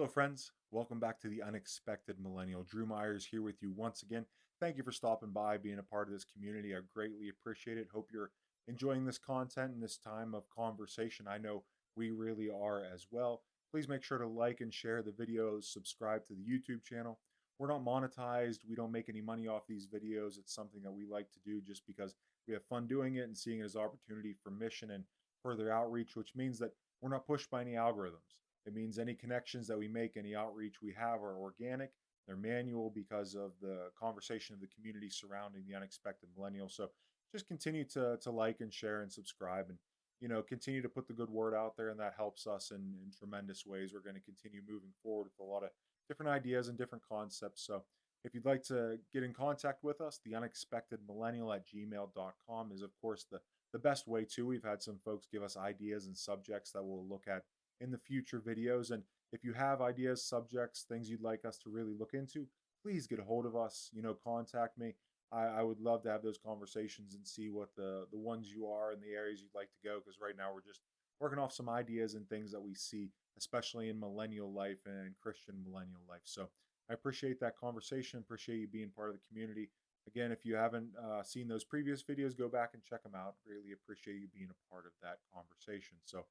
Hello, friends. Welcome back to the Unexpected Millennial. Drew Myers here with you once again. Thank you for stopping by, being a part of this community. I greatly appreciate it. Hope you're enjoying this content and this time of conversation. I know we really are as well. Please make sure to like and share the videos, subscribe to the YouTube channel. We're not monetized, we don't make any money off these videos. It's something that we like to do just because we have fun doing it and seeing it as opportunity for mission and further outreach, which means that we're not pushed by any algorithms. It means any connections that we make, any outreach we have are organic. They're manual because of the conversation of the community surrounding the unexpected millennial. So just continue to like and share and subscribe and continue to put the good word out there, and that helps us in tremendous ways. We're going to continue moving forward with a lot of different ideas and different concepts. So if you'd like to get in contact with us, the unexpected millennial at gmail.com is of course the best way too. We've had some folks give us ideas and subjects that we'll look at in the future videos. And if you have ideas, subjects, things you'd like us to really look into, please get a hold of us. Contact me. I would love to have those conversations and see what the ones you are and the areas you'd like to go. Because right now we're just working off some ideas and things that we see, especially in millennial life and Christian millennial life. So I appreciate that conversation. Appreciate you being part of the community. Again, if you haven't seen those previous videos, go back and check them out. Really appreciate you being a part of that conversation. So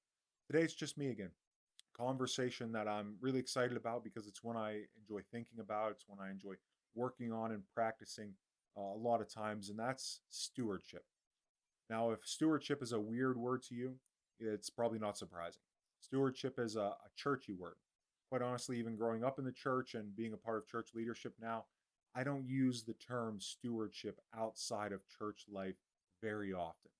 today it's just me again. Conversation that I'm really excited about because it's one I enjoy thinking about. It's one I enjoy working on and practicing a lot of times, and that's stewardship. Now, if stewardship is a weird word to you, it's probably not surprising. Stewardship is a churchy word. Quite honestly, even growing up in the church and being a part of church leadership now, I don't use the term stewardship outside of church life very often.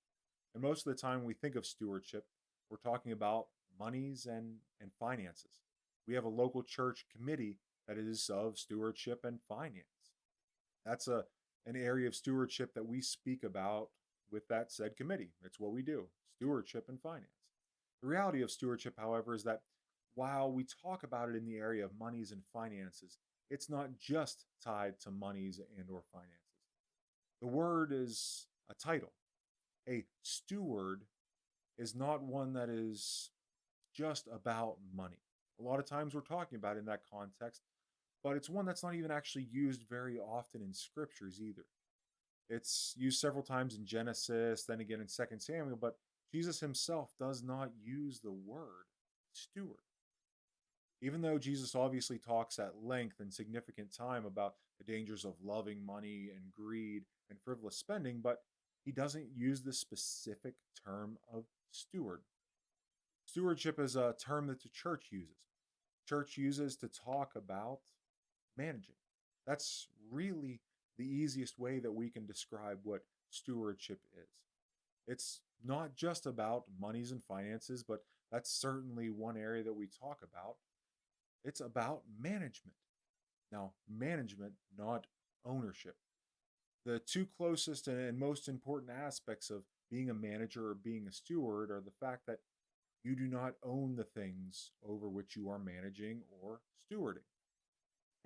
And most of the time, when we think of stewardship, we're talking about monies and finances. We have a local church committee that is of stewardship and finance. That's an area of stewardship that we speak about with that said committee. It's what we do, stewardship and finance. The reality of stewardship, however, is that while we talk about it in the area of monies and finances, it's not just tied to monies and or finances. The word is a title. A steward is not one that is just about money. A lot of times we're talking about it in that context, but it's one that's not even actually used very often in scriptures either. It's used several times in Genesis, then again in Second Samuel, but Jesus himself does not use the word steward. Even though Jesus obviously talks at length and significant time about the dangers of loving money and greed and frivolous spending, but he doesn't use the specific term of steward. Stewardship is a term that the church uses. Church uses to talk about managing. That's really the easiest way that we can describe what stewardship is. It's not just about monies and finances, but that's certainly one area that we talk about. It's about management. Now, management, not ownership. The two closest and most important aspects of being a manager or being a steward are the fact that you do not own the things over which you are managing or stewarding.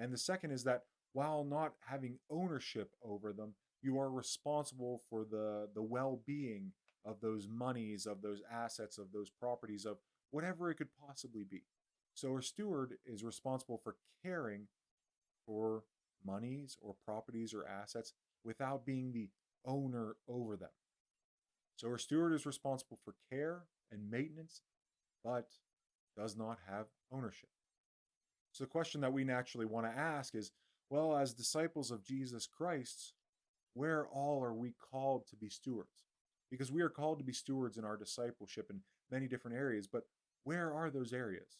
And the second is that while not having ownership over them, you are responsible for the well-being of those monies, of those assets, of those properties, of whatever it could possibly be. So a steward is responsible for caring for monies or properties or assets without being the owner over them. So a steward is responsible for care and maintenance, but does not have ownership. So the question that we naturally want to ask is, well, as disciples of Jesus Christ, where all are we called to be stewards? Because we are called to be stewards in our discipleship in many different areas, but where are those areas?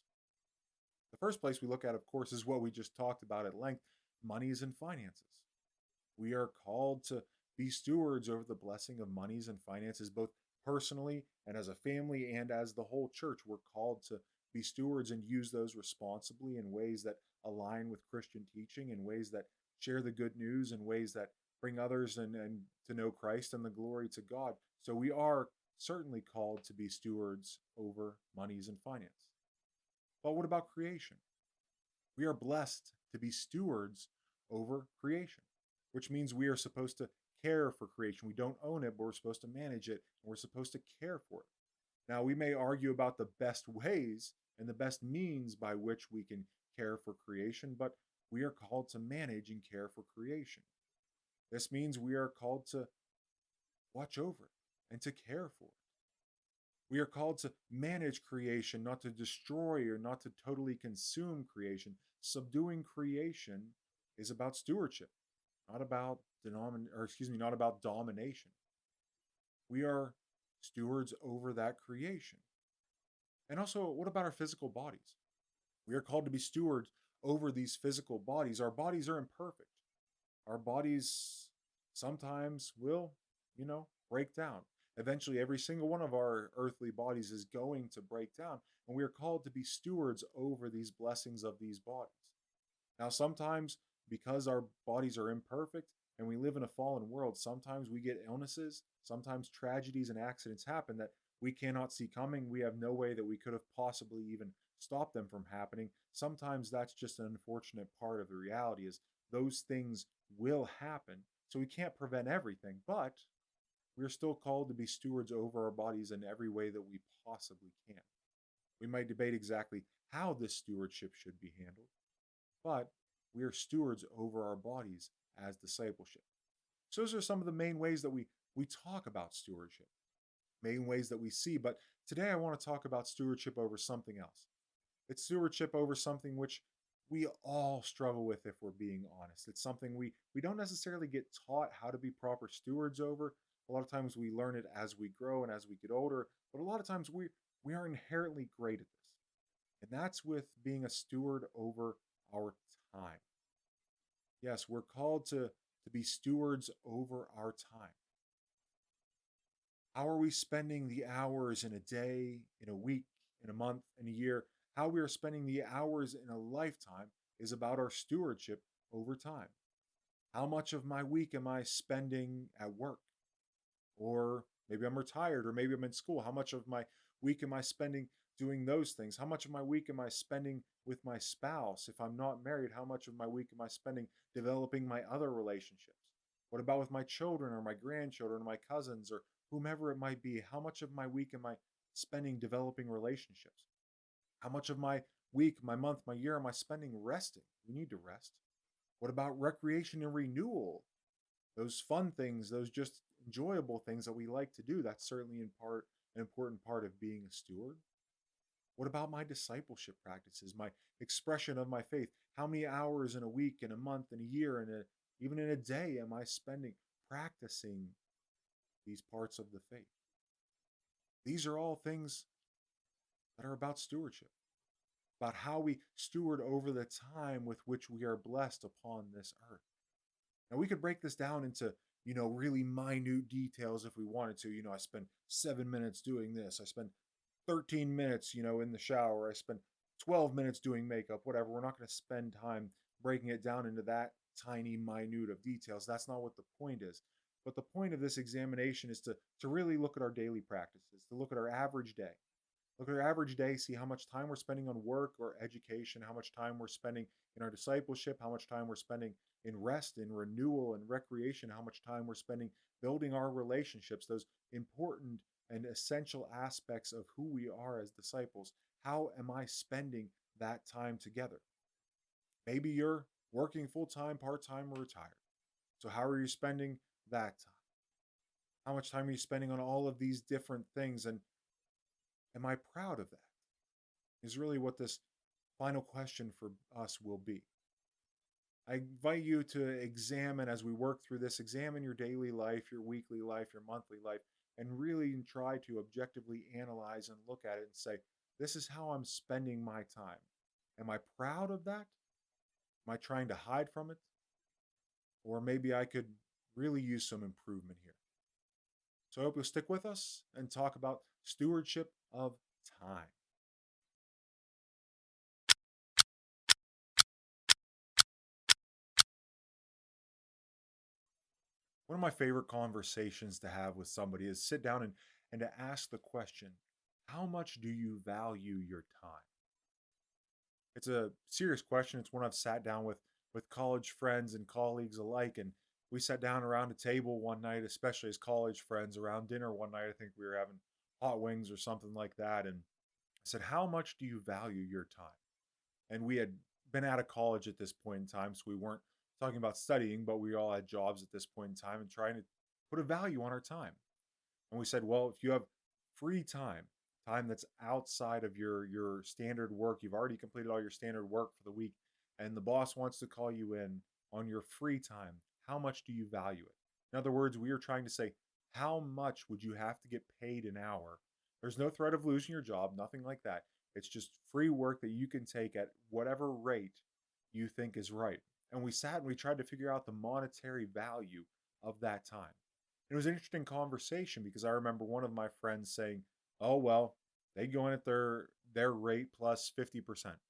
The first place we look at, of course, is what we just talked about at length, monies and finances. We are called to be stewards over the blessing of monies and finances, both personally and as a family and as the whole church. We're called to be stewards and use those responsibly in ways that align with Christian teaching, in ways that share the good news, in ways that bring others and to know Christ and the glory to God. So we are certainly called to be stewards over monies and finance. But what about creation? We are blessed to be stewards over creation, which means we are supposed to care for creation. We don't own it, but we're supposed to manage it and we're supposed to care for it. Now, we may argue about the best ways and the best means by which we can care for creation, but we are called to manage and care for creation. This means we are called to watch over it and to care for it. We are called to manage creation, not to destroy or not to totally consume creation. Subduing creation is about stewardship, not about not about domination. We are stewards over that creation. And also, what about our physical bodies? We are called to be stewards over these physical bodies. Our bodies are imperfect. Our bodies sometimes will, break down. Eventually, every single one of our earthly bodies is going to break down, and we are called to be stewards over these blessings of these bodies. Now, sometimes because our bodies are imperfect and we live in a fallen world, sometimes we get illnesses, sometimes tragedies and accidents happen that we cannot see coming. We have no way that we could have possibly even stopped them from happening. Sometimes that's just an unfortunate part of the reality is those things will happen. So we can't prevent everything, but we're still called to be stewards over our bodies in every way that we possibly can. We might debate exactly how this stewardship should be handled, but we are stewards over our bodies as discipleship. So those are some of the main ways that we talk about stewardship, main ways that we see. But today I want to talk about stewardship over something else. It's stewardship over something which we all struggle with if we're being honest. It's something we don't necessarily get taught how to be proper stewards over. A lot of times we learn it as we grow and as we get older, but a lot of times we are inherently great at this. And that's with being a steward over our time. Yes, we're called to be stewards over our time. How are we spending the hours in a day, in a week, in a month, in a year? How we are spending the hours in a lifetime is about our stewardship over time. How much of my week am I spending at work? Or maybe I'm retired, or maybe I'm in school. How much of my week am I spending doing those things? How much of my week am I spending with my spouse? If I'm not married, how much of my week am I spending developing my other relationships? What about with my children or my grandchildren or my cousins or whomever it might be? How much of my week am I spending developing relationships? How much of my week, my month, my year am I spending resting? We need to rest. What about recreation and renewal? Those fun things, those just enjoyable things that we like to do, that's certainly an important part of being a steward. What about my discipleship practices, my expression of my faith? How many hours in a week, in a month, in a year, even in a day am I spending practicing these parts of the faith? These are all things that are about stewardship, about how we steward over the time with which we are blessed upon this earth. Now we could break this down into, really minute details if we wanted to. I spend 7 minutes doing this. I spend 13 minutes, in the shower. I spend 12 minutes doing makeup, whatever. We're not going to spend time breaking it down into that tiny minute of details. That's not what the point is. But the point of this examination is to really look at our daily practices, to look at our average day. Look at our average day, see how much time we're spending on work or education, how much time we're spending in our discipleship, how much time we're spending in rest, in renewal, and recreation, how much time we're spending building our relationships, those important and essential aspects of who we are as disciples. How am I spending that time together? Maybe you're working full time, part time, or retired. So, how are you spending that time? How much time are you spending on all of these different things? And am I proud of that? Is really what this final question for us will be. I invite you to examine as we work through this, examine your daily life, your weekly life, your monthly life, and really try to objectively analyze and look at it and say, this is how I'm spending my time. Am I proud of that? Am I trying to hide from it? Or maybe I could really use some improvement here. So I hope you'll stick with us and talk about stewardship of time. One of my favorite conversations to have with somebody is sit down and to ask the question, how much do you value your time? It's a serious question. It's one I've sat down with college friends and colleagues alike. And we sat down around a table one night, especially as college friends around dinner one night. I think we were having hot wings or something like that. And I said, how much do you value your time? And we had been out of college at this point in time, so we weren't talking about studying, but we all had jobs at this point in time and trying to put a value on our time. And we said, well, if you have free time, time that's outside of your standard work, you've already completed all your standard work for the week, and the boss wants to call you in on your free time, how much do you value it? In other words, we are trying to say, how much would you have to get paid an hour? There's no threat of losing your job, nothing like that. It's just free work that you can take at whatever rate you think is right. And we sat and we tried to figure out the monetary value of that time. It was an interesting conversation because I remember one of my friends saying, "Oh well, they go in at their rate plus 50%."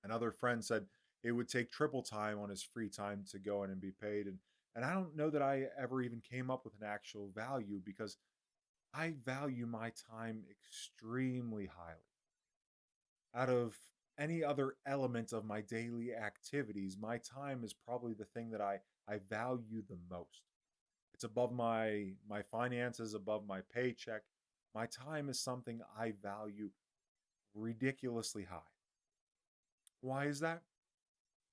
Another friend said it would take triple time on his free time to go in and be paid. And I don't know that I ever even came up with an actual value because I value my time extremely highly. Out of any other element of my daily activities, my time is probably the thing that I value the most. It's above my finances, above my paycheck. My time is something I value ridiculously high. Why is that?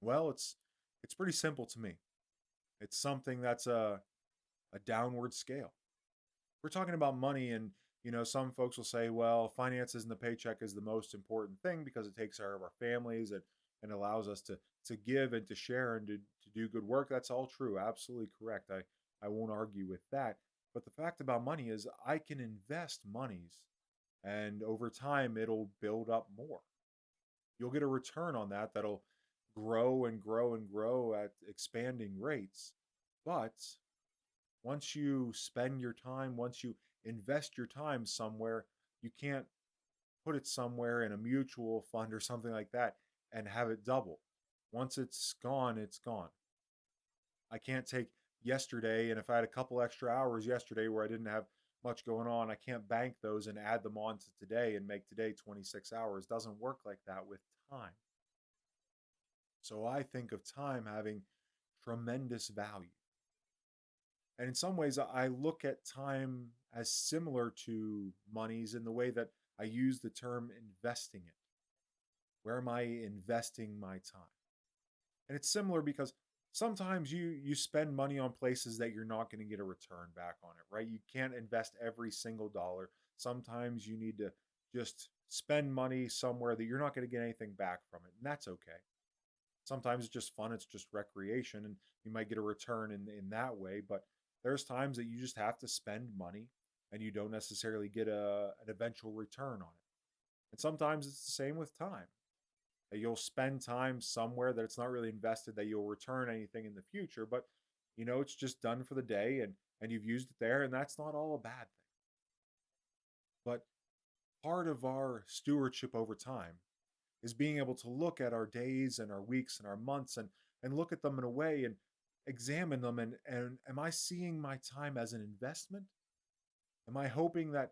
Well, it's pretty simple to me. It's something that's a downward scale. We're talking about money, and some folks will say, well, finances and the paycheck is the most important thing because it takes care of our families and allows us to give and to share and to do good work. That's all true, absolutely correct. I won't argue with that. But the fact about money is I can invest monies, and over time it'll build up more. You'll get a return on that that'll grow and grow and grow at expanding rates. But once you spend your time, once you invest your time somewhere, you can't put it somewhere in a mutual fund or something like that and have it double. Once it's gone, it's gone. I can't take yesterday, and if I had a couple extra hours yesterday where I didn't have much going on, I can't bank those and add them on to today and make today 26 hours. It doesn't work like that with time. So I think of time having tremendous value. And in some ways, I look at time as similar to monies in the way that I use the term investing it. Where am I investing my time? And it's similar because sometimes you spend money on places that you're not going to get a return back on it, right? You can't invest every single dollar. Sometimes you need to just spend money somewhere that you're not going to get anything back from it, and that's okay. Sometimes it's just fun, it's just recreation, and you might get a return in that way. But there's times that you just have to spend money and you don't necessarily get an eventual return on it. And sometimes it's the same with time. That you'll spend time somewhere that it's not really invested, that you'll return anything in the future, but it's just done for the day, and you've used it there, and that's not all a bad thing. But part of our stewardship over time is being able to look at our days and our weeks and our months and look at them in a way and examine them, and am I seeing my time as an investment? Am I hoping that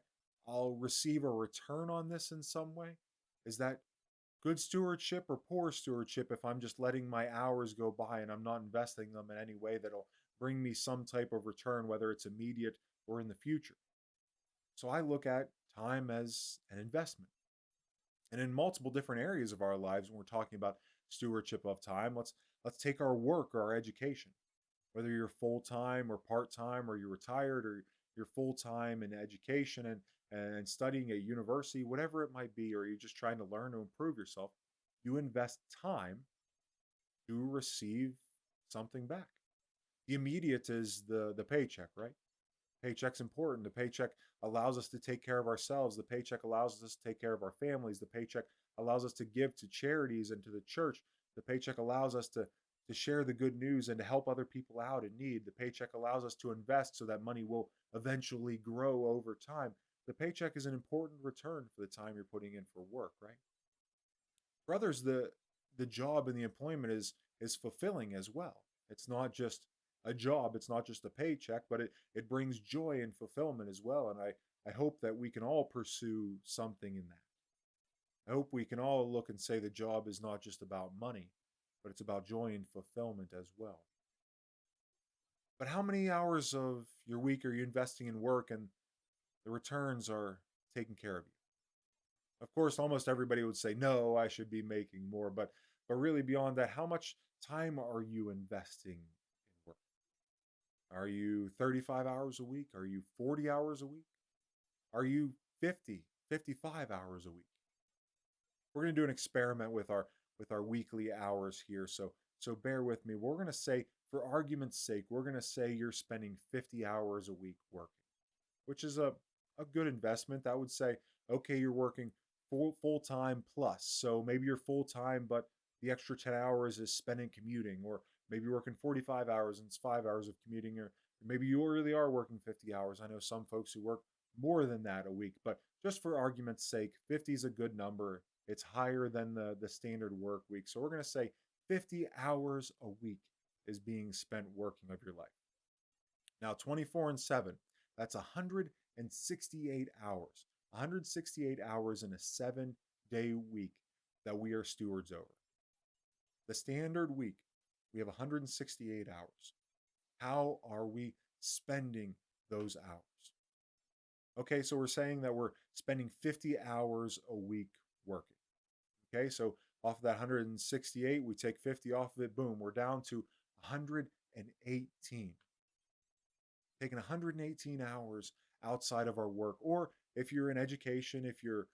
I'll receive a return on this in some way? Is that good stewardship or poor stewardship if I'm just letting my hours go by and I'm not investing them in any way that'll bring me some type of return, whether it's immediate or in the future? So I look at time as an investment. And in multiple different areas of our lives, when we're talking about stewardship of time, let's take our work or our education. Whether you're full time or part time, or you're retired, or you're full time in education and studying at university, whatever it might be, or you're just trying to learn to improve yourself, you invest time to receive something back. The immediate is the paycheck, right? Paycheck's important. The paycheck allows us to take care of ourselves. The paycheck allows us to take care of our families. The paycheck allows us to give to charities and to the church. The paycheck allows us to share the good news and to help other people out in need. The paycheck allows us to invest so that money will eventually grow over time. The paycheck is an important return for the time you're putting in for work, right? For others, the job and the employment is fulfilling as well. It's not just a job, it's not just a paycheck, but it brings joy and fulfillment as well. And I hope that we can all pursue something in that. I hope we can all look and say the job is not just about money, but it's about joy and fulfillment as well. But how many hours of your week are you investing in work and the returns are taking care of you? Of course, almost everybody would say, no, I should be making more. But But really, beyond that, how much time are you investing in work? Are you 35 hours a week? Are you 40 hours a week? Are you 50, 55 hours a week? We're going to do an experiment with our weekly hours here. So bear with me. We're going to say, for argument's sake, we're going to say you're spending 50 hours a week working, which is a good investment. I would say, okay, you're working full time plus. So maybe you're full time, but the extra 10 hours is spent in commuting, or maybe you're working 45 hours and it's 5 hours of commuting, or maybe you really are working 50 hours. I know some folks who work more than that a week, but just for argument's sake, 50 is a good number. It's higher than the standard work week. So we're going to say 50 hours a week is being spent working of your life. Now, 24 and 7, that's 168 hours. 168 hours in a 7-day week that we are stewards over. The standard week, we have 168 hours. How are we spending those hours? Okay, so we're saying that we're spending 50 hours a week working. Okay, so off of that 168, we take 50 off of it, boom, we're down to 118. Taking 118 hours outside of our work. Or if you're in education, if you're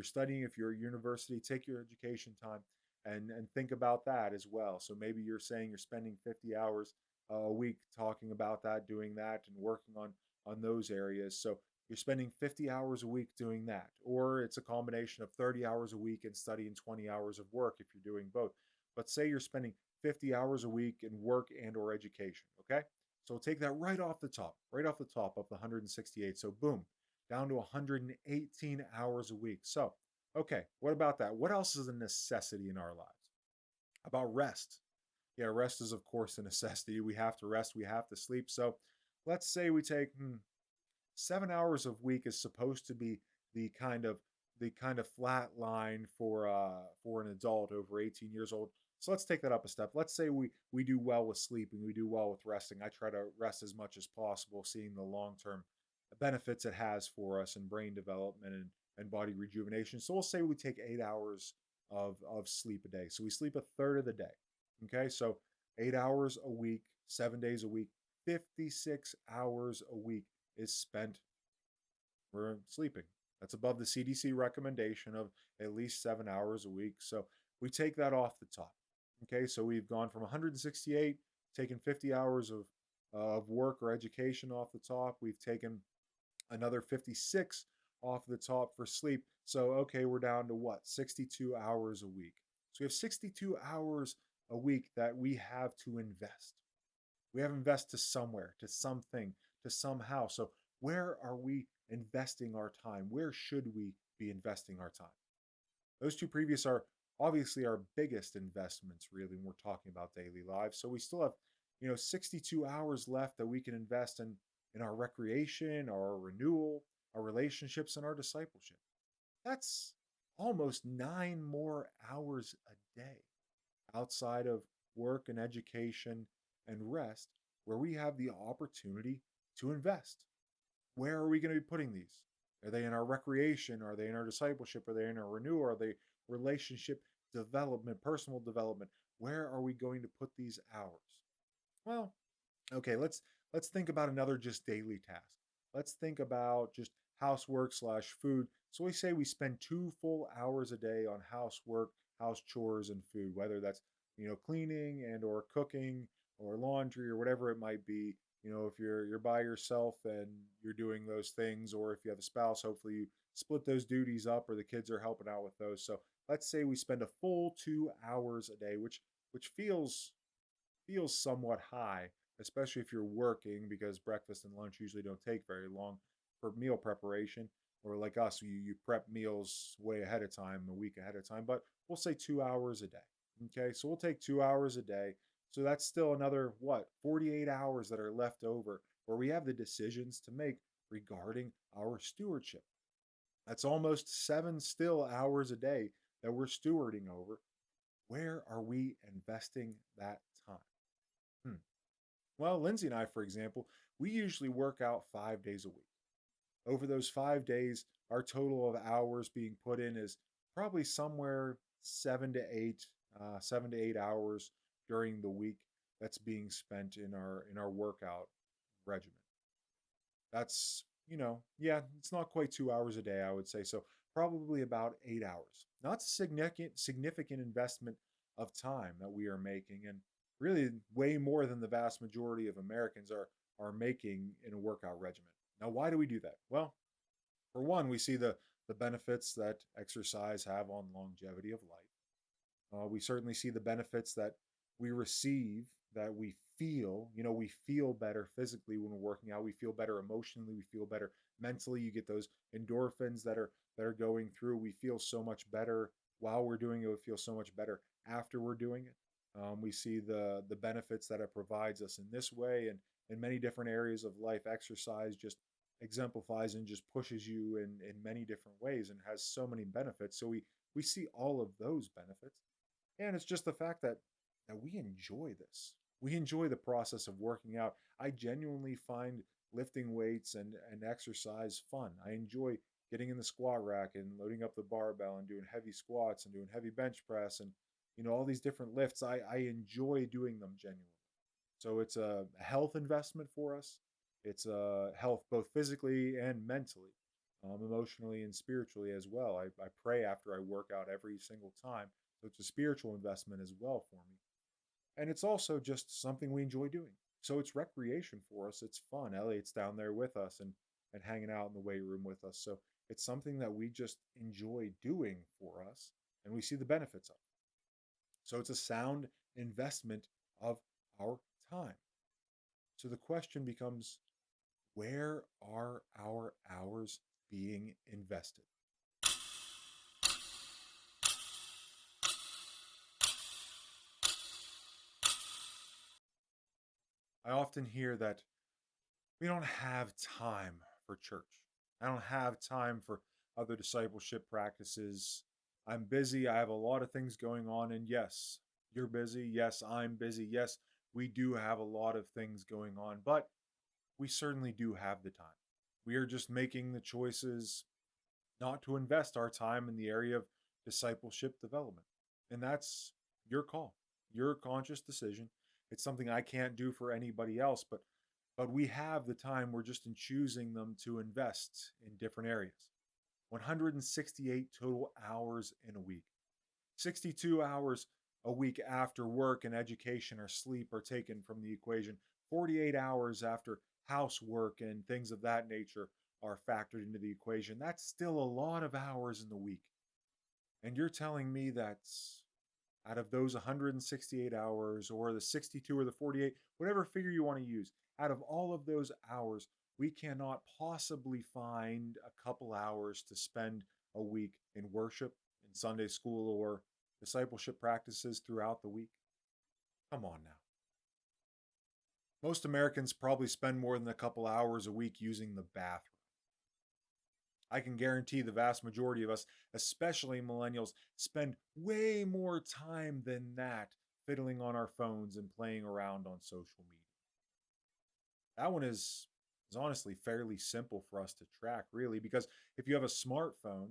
studying, if you're at university, take your education time and think about that as well. So maybe you're saying you're spending 50 hours a week talking about that, doing that, and working on those areas. So you're spending 50 hours a week doing that, or it's a combination of 30 hours a week and study and 20 hours of work if you're doing both. But say you're spending 50 hours a week in work and or education. Okay, so we'll take that right off the top of the 168. So boom, down to 118 hours a week. So, okay, what about that? What else is a necessity in our lives? About rest. Yeah, rest is of course a necessity. We have to rest, we have to sleep. So let's say we take 7 hours of week is supposed to be the kind of the kind of flat line for an adult over 18 years old. So let's take that up a step. Let's say we do well with sleeping, we do well with resting. I try to rest as much as possible, seeing the long term benefits it has for us in brain development and body rejuvenation. So we'll say we take 8 hours of sleep a day. So we sleep a third of the day. Okay, so 8 hours a week, 7 days a week, 56 hours a week is spent we're sleeping. That's above the CDC recommendation of at least 7 hours a week. So we take that off the top. Okay, so we've gone from 168, taken 50 hours of work or education off the top. We've taken another 56 off the top for sleep. So, okay, we're down to what? 62 hours a week. So we have 62 hours a week that we have to invest. We have to invest to somewhere, to something, to somehow. So where are we investing our time? Where should we be investing our time? Those two previous are obviously our biggest investments, really, when we're talking about daily lives. So we still have, 62 hours left that we can invest in our recreation, our renewal, our relationships, and our discipleship. That's almost 9 more hours a day outside of work and education and rest where we have the opportunity to invest. Where are we going to be putting these? Are they in our recreation? Are they in our discipleship? Are they in our renewal? Are they relationship development, personal development? Where are we going to put these hours? Well, okay, let's think about another just daily task. Let's think about just housework slash food. So we say we spend 2 full hours a day on housework, house chores, and food, whether that's cleaning and or cooking or laundry or whatever it might be. If you're by yourself and you're doing those things, or if you have a spouse, hopefully you split those duties up, or the kids are helping out with those. So let's say we spend a full 2 hours a day, which feels somewhat high, especially if you're working, because breakfast and lunch usually don't take very long for meal preparation. Or like us, you prep meals way ahead of time, a week ahead of time. But we'll say 2 hours a day. Okay, so we'll take 2 hours a day. So that's still another, what, 48 hours that are left over where we have the decisions to make regarding our stewardship. That's almost 7 hours a day that we're stewarding over. Where are we investing that time? Hmm. Well, Lindsay and I, for example, we usually work out 5 days a week. Over those 5 days, our total of hours being put in is probably somewhere 7 to 8. 7 to 8 hours during the week that's being spent in our workout regimen. That's, yeah, it's not quite 2 hours a day, I would say. So probably about 8 hours. Now, that's a significant investment of time that we are making, and really way more than the vast majority of Americans are making in a workout regimen. Now, why do we do that? Well, for one, we see the benefits that exercise have on longevity of life. We certainly see the benefits that we receive, that we feel better physically when we're working out. We feel better emotionally. We feel better mentally. You get those endorphins that are going through. We feel so much better while we're doing it. We feel so much better after we're doing it. We see the benefits that it provides us in this way, and in many different areas of life. Exercise just exemplifies and just pushes you in many different ways and has so many benefits. So we see all of those benefits, and it's just the fact that we enjoy this. We enjoy the process of working out. I genuinely find lifting weights and exercise fun. I enjoy getting in the squat rack and loading up the barbell and doing heavy squats and doing heavy bench press and all these different lifts. I enjoy doing them genuinely. So it's a health investment for us. It's a health both physically and mentally, emotionally and spiritually as well. I pray after I work out every single time. So it's a spiritual investment as well for me. And it's also just something we enjoy doing. So it's recreation for us. It's fun. Elliot's down there with us and hanging out in the weight room with us. So it's something that we just enjoy doing for us and we see the benefits of. So it's a sound investment of our time. So the question becomes, where are our hours being invested? I often hear that we don't have time for church. I don't have time for other discipleship practices. I'm busy. I have a lot of things going on. And yes, you're busy. Yes, I'm busy. Yes, we do have a lot of things going on, but we certainly do have the time. We are just making the choices not to invest our time in the area of discipleship development. And that's your call, your conscious decision. It's something I can't do for anybody else, but we have the time. We're just in choosing them to invest in different areas. 168 total hours in a week. 62 hours a week after work and education or sleep are taken from the equation. 48 hours after housework and things of that nature are factored into the equation. That's still a lot of hours in the week. And you're telling me that out of those 168 hours, or the 62 or the 48, whatever figure you want to use, out of all of those hours, we cannot possibly find a couple hours to spend a week in worship, in Sunday school, or discipleship practices throughout the week. Come on now. Most Americans probably spend more than a couple hours a week using the bathroom. I can guarantee the vast majority of us, especially millennials, spend way more time than that fiddling on our phones and playing around on social media. That one is honestly fairly simple for us to track, really, because if you have a smartphone,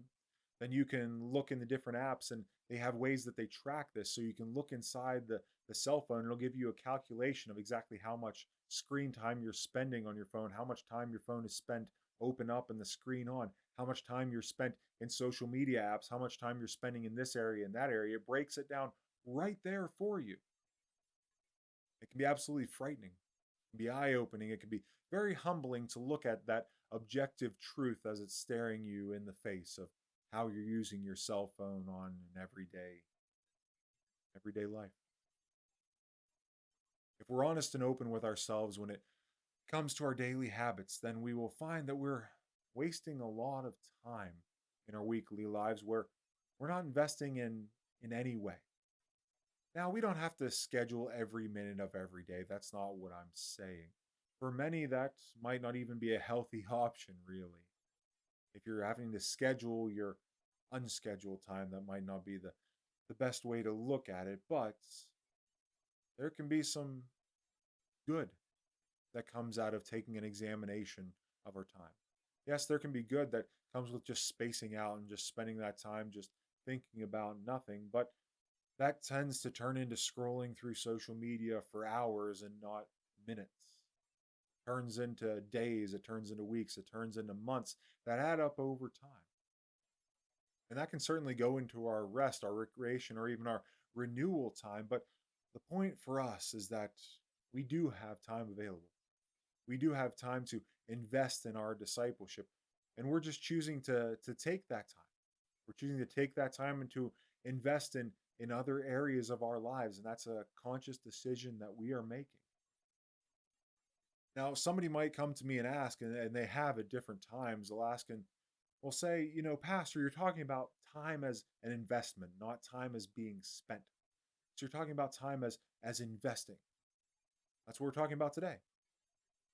then you can look in the different apps and they have ways that they track this. So you can look inside the cell phone and it'll give you a calculation of exactly how much screen time you're spending on your phone, how much time your phone is spent open up and the screen on, how much time you're spent in social media apps, how much time you're spending in this area and that area. It breaks it down right there for you. It can be absolutely frightening. It can be eye opening. It can be very humbling to look at that objective truth as it's staring you in the face of how you're using your cell phone on an everyday life. If we're honest and open with ourselves when it comes to our daily habits, then we will find that we're wasting a lot of time in our weekly lives where we're not investing in any way. Now, we don't have to schedule every minute of every day. That's not what I'm saying. For many, that might not even be a healthy option, really. If you're having to schedule your unscheduled time, that might not be the best way to look at it, but there can be some good that comes out of taking an examination of our time. Yes, there can be good that comes with just spacing out and just spending that time just thinking about nothing, but that tends to turn into scrolling through social media for hours and not minutes. Turns into days, it turns into weeks, it turns into months that add up over time. And that can certainly go into our rest, our recreation, or even our renewal time. But the point for us is that we do have time available. We do have time to invest in our discipleship. And we're just choosing to take that time. We're choosing to take that time and to invest in other areas of our lives. And that's a conscious decision that we are making. Now, somebody might come to me and ask, and they have at different times, they'll ask and will say, Pastor, you're talking about time as an investment, not time as being spent. So you're talking about time as investing. That's what we're talking about today.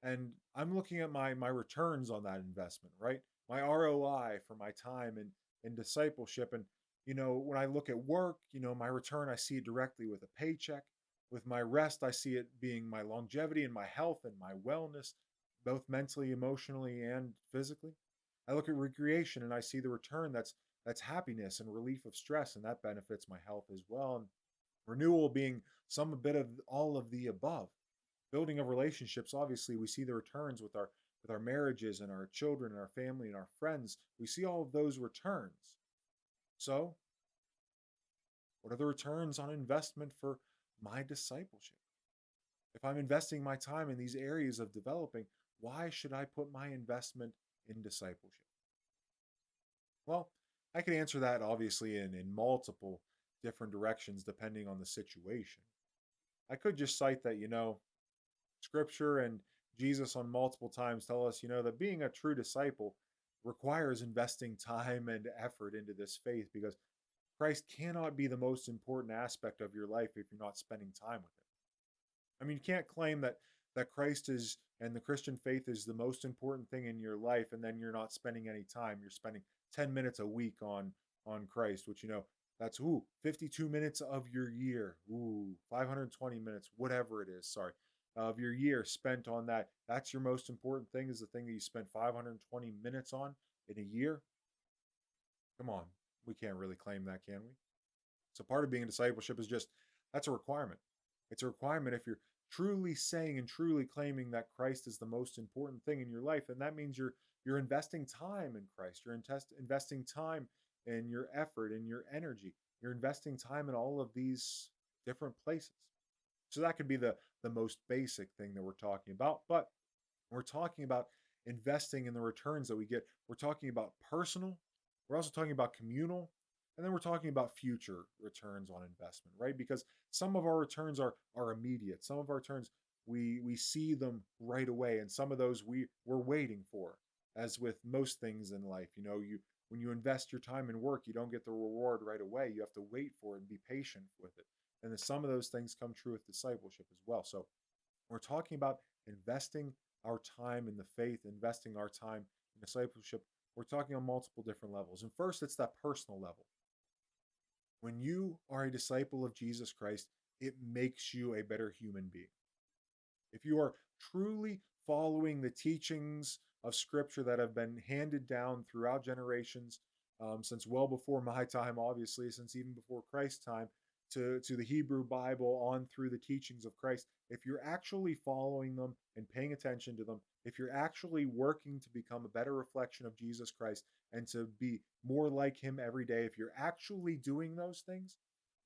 And I'm looking at my returns on that investment, right? My ROI for my time in discipleship. And when I look at work, my return, I see it directly with a paycheck. With my rest, I see it being my longevity and my health and my wellness, both mentally, emotionally, and physically. I look at recreation and I see the return, that's happiness and relief of stress, and that benefits my health as well. And renewal being some a bit of all of the above. Building of relationships, obviously, we see the returns with our marriages and our children and our family and our friends. We see all of those returns. So, what are the returns on investment for my discipleship? If I'm investing my time in these areas of developing, why should I put my investment in discipleship? Well, I can answer that obviously in multiple different directions depending on the situation. I could just cite that, scripture and Jesus on multiple times tell us, that being a true disciple requires investing time and effort into this faith because Christ cannot be the most important aspect of your life if you're not spending time with him. I mean, you can't claim that Christ is and the Christian faith is the most important thing in your life, and then you're not spending any time. You're spending 10 minutes a week on Christ, which that's 52 minutes of your year, 520 minutes, whatever it is. Sorry, of your year spent on that. That's your most important thing. Is the thing that you spent 520 minutes on in a year? Come on, we can't really claim that, can we? So part of being a discipleship is just that's a requirement. It's a requirement if you're truly saying and truly claiming that Christ is the most important thing in your life, and that means you're investing time in Christ. You're investing time in your effort and your energy. You're investing time in all of these different places. So that could be the most basic thing that we're talking about, but we're talking about investing in the returns that we get. We're talking about personal, we're also talking about communal, and then we're talking about future returns on investment, right? Because some of our returns are immediate. Some of our returns we see them right away, and some of those we're waiting for. As with most things in life, you when you invest your time in work, you don't get the reward right away. You have to wait for it and be patient with it. And then some of those things come true with discipleship as well. So we're talking about investing our time in the faith, investing our time in discipleship. We're talking on multiple different levels. And first, it's that personal level. When you are a disciple of Jesus Christ, it makes you a better human being. If you are truly following the teachings of Scripture that have been handed down throughout generations, since well before my time, obviously, since even before Christ's time, to the Hebrew Bible on through the teachings of Christ, if you're actually following them and paying attention to them, if you're actually working to become a better reflection of Jesus Christ and to be more like him every day, if you're actually doing those things,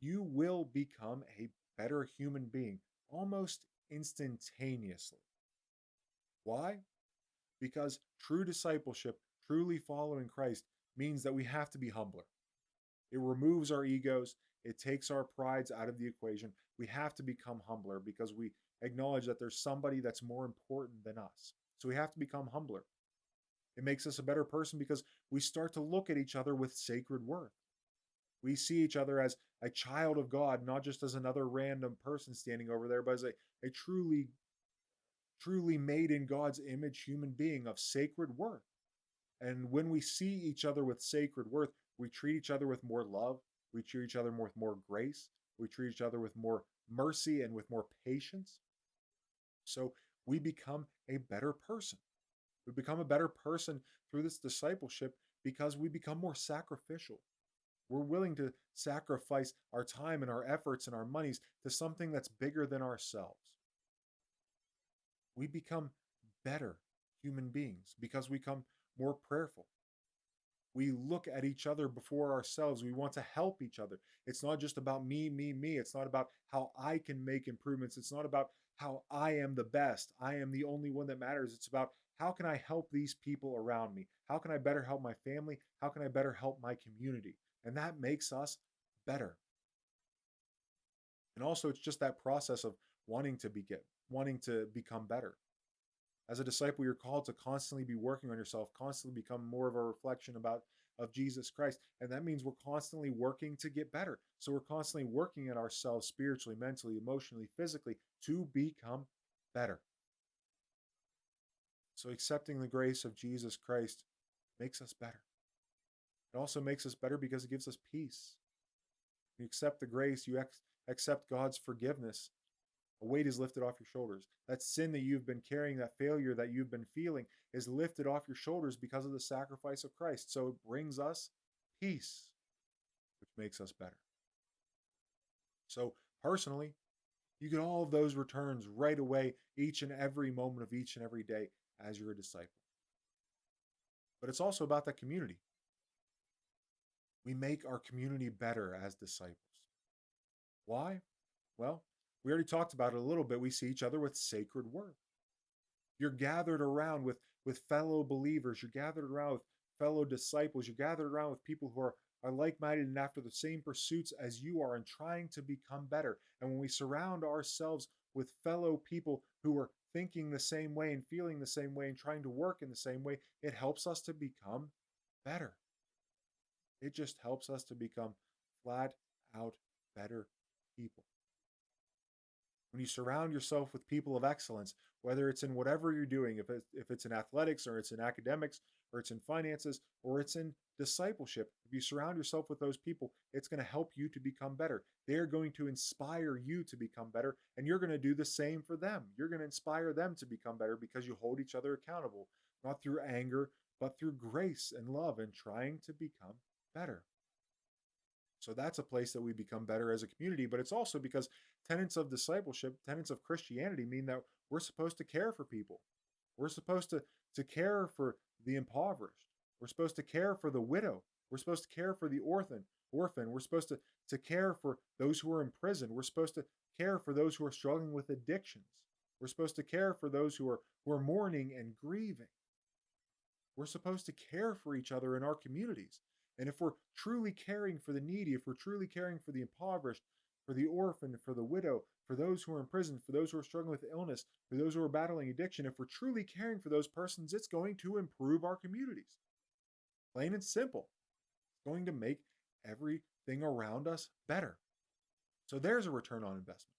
you will become a better human being almost instantaneously. Why? Because true discipleship, truly following Christ, means that we have to be humbler. It removes our egos, it takes our prides out of the equation. We have to become humbler because we acknowledge that there's somebody that's more important than us. So we have to become humbler. It makes us a better person because we start to look at each other with sacred worth. We see each other as a child of God, not just as another random person standing over there, but as a truly made in God's image human being of sacred worth. And when we see each other with sacred worth, we treat each other with more love. We treat each other with more grace. We treat each other with more mercy and with more patience. So we become a better person. We become a better person through this discipleship because we become more sacrificial. We're willing to sacrifice our time and our efforts and our monies to something that's bigger than ourselves. We become better human beings because we become more prayerful. We look at each other before ourselves. We want to help each other. It's not just about me, me, me. It's not about how I can make improvements. It's not about how I am the best. I am the only one that matters. It's about how can I help these people around me? How can I better help my family? How can I better help my community? And that makes us better. And also, it's just that process of wanting to become better. As a disciple, you're called to constantly be working on yourself, constantly become more of a reflection of Jesus Christ. And that means we're constantly working to get better. So we're constantly working at ourselves spiritually, mentally, emotionally, physically to become better. So accepting the grace of Jesus Christ makes us better. It also makes us better because it gives us peace. You accept the grace, accept God's forgiveness. A weight is lifted off your shoulders. That sin that you've been carrying, that failure that you've been feeling, is lifted off your shoulders because of the sacrifice of Christ. So it brings us peace, which makes us better. So personally, you get all of those returns right away, each and every moment of each and every day as you're a disciple. But it's also about that community. We make our community better as disciples. Why? Well, we already talked about it a little bit. We see each other with sacred work. You're gathered around with fellow believers. You're gathered around with fellow disciples. You're gathered around with people who are like-minded and after the same pursuits as you are and trying to become better. And when we surround ourselves with fellow people who are thinking the same way and feeling the same way and trying to work in the same way, it helps us to become better. It just helps us to become flat out better people. When you surround yourself with people of excellence, whether it's in whatever you're doing, if it's in athletics or it's in academics or it's in finances or it's in discipleship, if you surround yourself with those people, it's going to help you to become better. They're going to inspire you to become better, and you're going to do the same for them. You're going to inspire them to become better because you hold each other accountable, not through anger, but through grace and love and trying to become better. So that's a place that we become better as a community, but it's also because tenets of discipleship, tenets of Christianity mean that we're supposed to care for people. We're supposed to care for the impoverished. We're supposed to care for the widow. We're supposed to care for the orphan. We're supposed to care for those who are in prison. We're supposed to care for those who are struggling with addictions. We're supposed to care for those who are mourning and grieving. We're supposed to care for each other in our communities. And if we're truly caring for the needy, if we're truly caring for the impoverished, for the orphan, for the widow, for those who are in prison, for those who are struggling with illness, for those who are battling addiction, if we're truly caring for those persons, it's going to improve our communities. Plain and simple. It's going to make everything around us better. So there's a return on investment.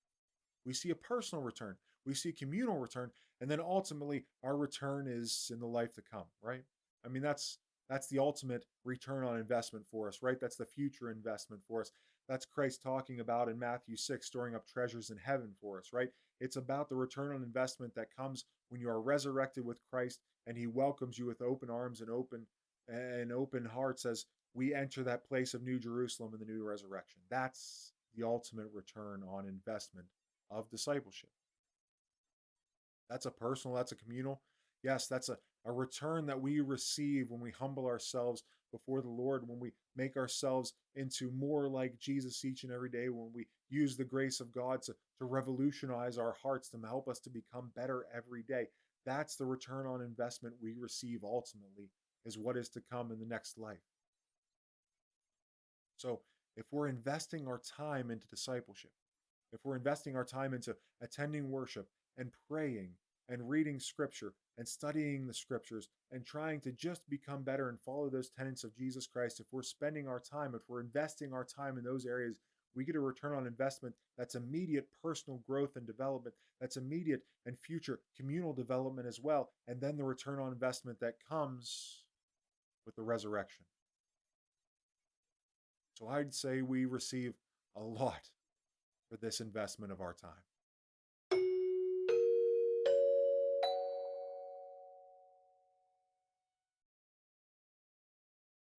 We see a personal return, we see communal return, and then ultimately our return is in the life to come, right? I mean, that's the ultimate return on investment for us, right? That's the future investment for us. That's Christ talking about in Matthew 6, storing up treasures in heaven for us, right? It's about the return on investment that comes when you are resurrected with Christ and he welcomes you with open arms and open hearts as we enter that place of New Jerusalem in the new resurrection. That's the ultimate return on investment of discipleship. That's a personal, that's a communal. Yes, that's a return that we receive when we humble ourselves before the Lord, when we make ourselves into more like Jesus each and every day, when we use the grace of God to revolutionize our hearts, to help us to become better every day. That's the return on investment we receive ultimately, is what is to come in the next life. So if we're investing our time into discipleship, if we're investing our time into attending worship and praying and reading scripture and studying the scriptures and trying to just become better and follow those tenets of Jesus Christ, if we're spending our time, if we're investing our time in those areas, we get a return on investment that's immediate personal growth and development, that's immediate and future communal development as well, and then the return on investment that comes with the resurrection. So I'd say we receive a lot for this investment of our time.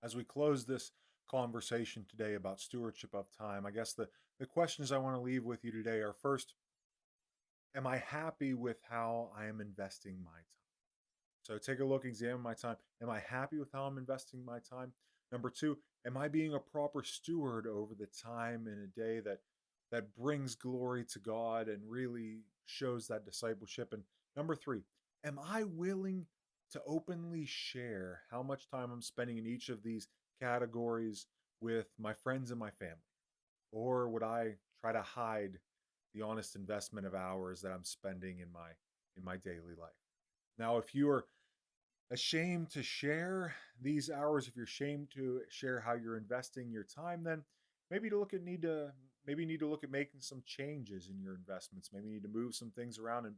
As we close this conversation today about stewardship of time. I guess the questions I want to leave with you today are: first, am I happy with how I am investing my time? So take a look, examine my time. Am I happy with how I'm investing my time? Number two, am I being a proper steward over the time in a day that brings glory to God and really shows that discipleship? And number three, am I willing to openly share how much time I'm spending in each of these categories with my friends and my family? Or would I try to hide the honest investment of hours that I'm spending in my daily life? Now, if you are ashamed to share these hours, if you're ashamed to share how you're investing your time, then maybe to look at need to maybe you need to look at making some changes in your investments. Maybe you need to move some things around and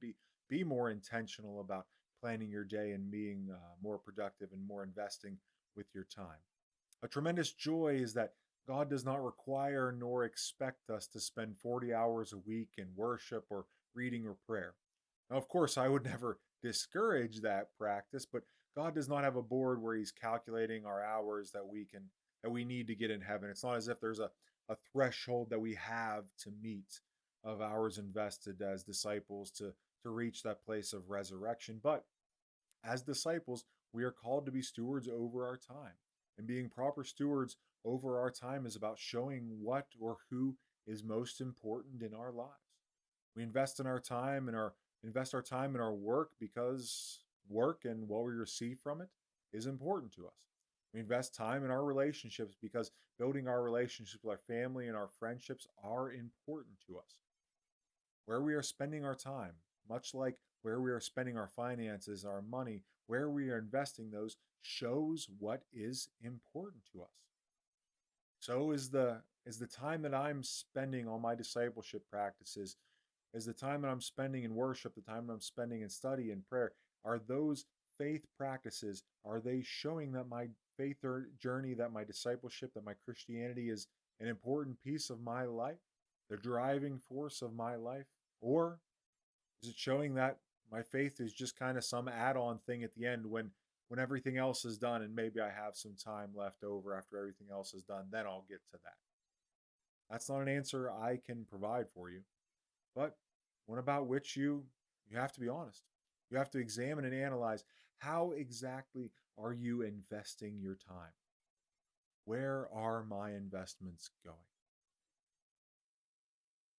be more intentional about planning your day and being more productive and more investing with your time. A tremendous joy is that God does not require nor expect us to spend 40 hours a week in worship or reading or prayer. Now, of course, I would never discourage that practice, but God does not have a board where He's calculating our hours that we need to get in heaven. It's not as if there's a threshold that we have to meet of hours invested as disciples to reach that place of resurrection. But as disciples, we are called to be stewards over our time. And being proper stewards over our time is about showing what or who is most important in our lives. We invest our time in our work because work and what we receive from it is important to us. We invest time in our relationships because building our relationships with our family and our friendships are important to us. Where we are spending our time, much like where we are spending our finances, our money, where we are investing those shows what is important to us. So is the time that I'm spending on my discipleship practices, is the time that I'm spending in worship, the time that I'm spending in study and prayer, are those faith practices, are they showing that my faith journey, that my discipleship, that my Christianity is an important piece of my life, the driving force of my life? Or is it showing that my faith is just kind of some add-on thing at the end when everything else is done and maybe I have some time left over after everything else is done, then I'll get to that. That's not an answer I can provide for you. But one about which you have to be honest. You have to examine and analyze how exactly are you investing your time? Where are my investments going?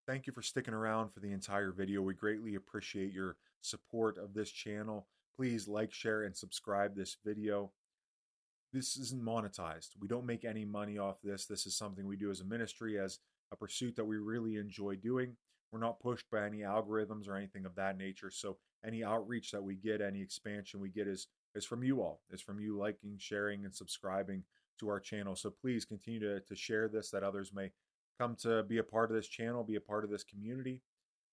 Thank you for sticking around for the entire video. We greatly appreciate your support of this channel. Please like, share, and subscribe this video. This isn't monetized. We don't make any money off this. This is something we do as a ministry, as a pursuit that we really enjoy doing. We're not pushed by any algorithms or anything of that nature. So any outreach that we get, any expansion we get is from you all. It's from you liking, sharing, and subscribing to our channel. So please continue to share this, that others may come to be a part of this channel, be a part of this community.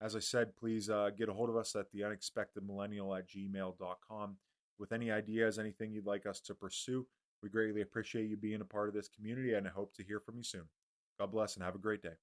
As I said, please get a hold of us at theunexpectedmillennial@gmail.com with any ideas, anything you'd like us to pursue. We greatly appreciate you being a part of this community, and I hope to hear from you soon. God bless and have a great day.